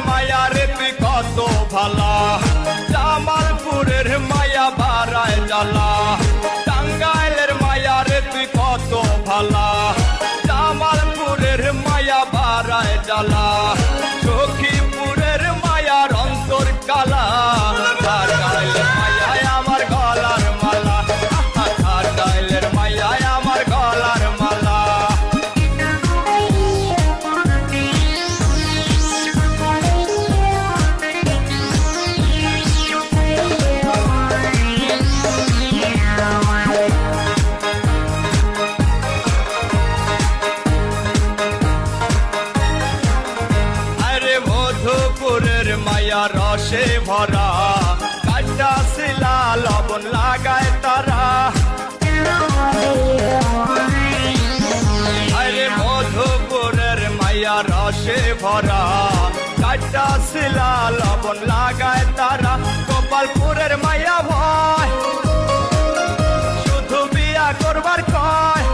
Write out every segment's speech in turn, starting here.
মায়া রে তুই কত ভালা, জামালপুরের মায়া বাড়ায় জ্বালা। টাঙ্গাইলের মায়া রে তুই কত ভালা, জামালপুরের মায়া বাড়ায় জ্বালা। সখীপুরের মায়ার অন্তর কালা, টাঙ্গাইলের মায়ায় আমার গলার মালা, টাঙ্গাইলের মায়ায় আমার গলার মালা। মধুপুরের মায়া রসে ভরা, কাটা শিলা লবণ লাগায় তারা। আরে মধুপুরের মায়া রসে ভরা, কাটা শিলা লবণ লাগায় তারা। গোপালপুরের মায়া ভয়, শুধু বিয়া করবার কয়।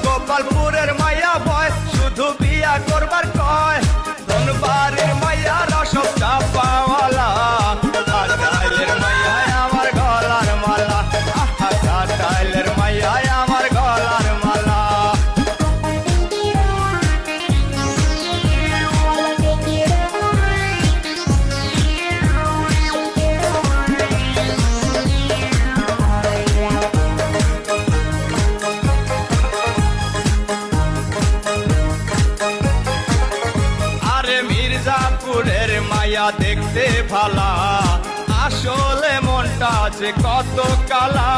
গোপালপুরের মায়া ভয়, শুধু বিয়া করবার কয়। ধনবাড়ির মায়া রসব চাপাওয়ালা, টাঙ্গাইলের মায়ায় আমার গলার মালা, টাঙ্গাইলের মায়ায় আমার গলার মালা। মির্জাপুরের মায়া দেখতে ভালা, আসলে মনটা যে কত কালা।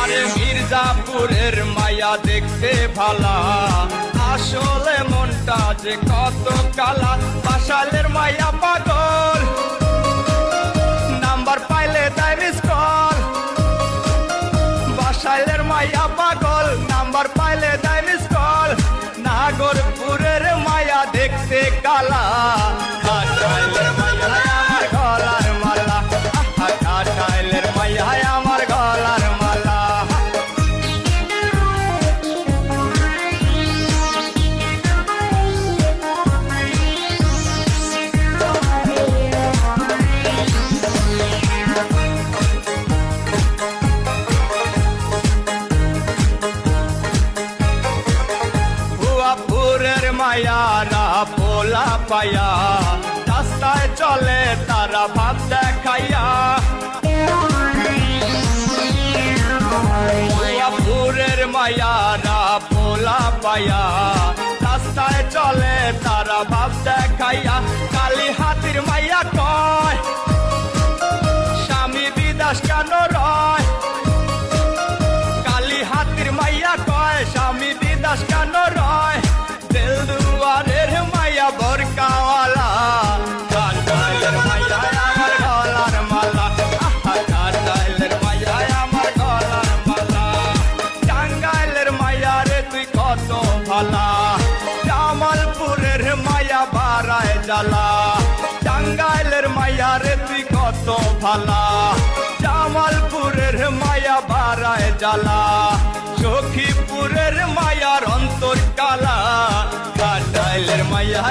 আরে মির্জাপুরের মায়া দেখতে ভালা, আসলে মনটা যে কত কালা। বাসাইলের মায়া পাগল, নাম্বার পাইলে দেয় মিস কল। বাসাইলের মায়া পাগল, নাম্বার পাইলে দেয় মিস কল। নাগরপুরের মায়া দেখতে কালা, টাঙ্গাইলের মায়ায় আমার গলার মালা, টাঙ্গাইলের মায়ায় আমার গলার মালা। ভুয়াপুরের মায়ারা পোলা পায়া, রাস্তায় চলে তারা ভাব দেখাইয়া। ভুয়াপুরের মায়ারা পোলা পায়া, রাস্তায় চলে তারা ভাব দেখাইয়া। কালী হাতির মাইয়া কয়, স্বামী বিদাস কেন রয়। কালী হাতির মাইয়া কয়, স্বামী বিদাস কেন রয়। দেলদুয়ারের মায়া বরকাওয়ালা, টাঙ্গাইলের মায়ায় আমার গলার মালা, টাঙ্গাইলের মায়ায় আমার গলার মালা। টাঙ্গাইলের মায়া রে তুই কত ভালা, জামালপুরের মায়া বাড়ায় জ্বালা। টাঙ্গাইলের মায়া রে তুই কত ভালা, জামালপুরের মায়া বাড়ায় জ্বালা। সখীপুরের মায়ার অন্তর কালা, টাঙ্গাইলের মায়া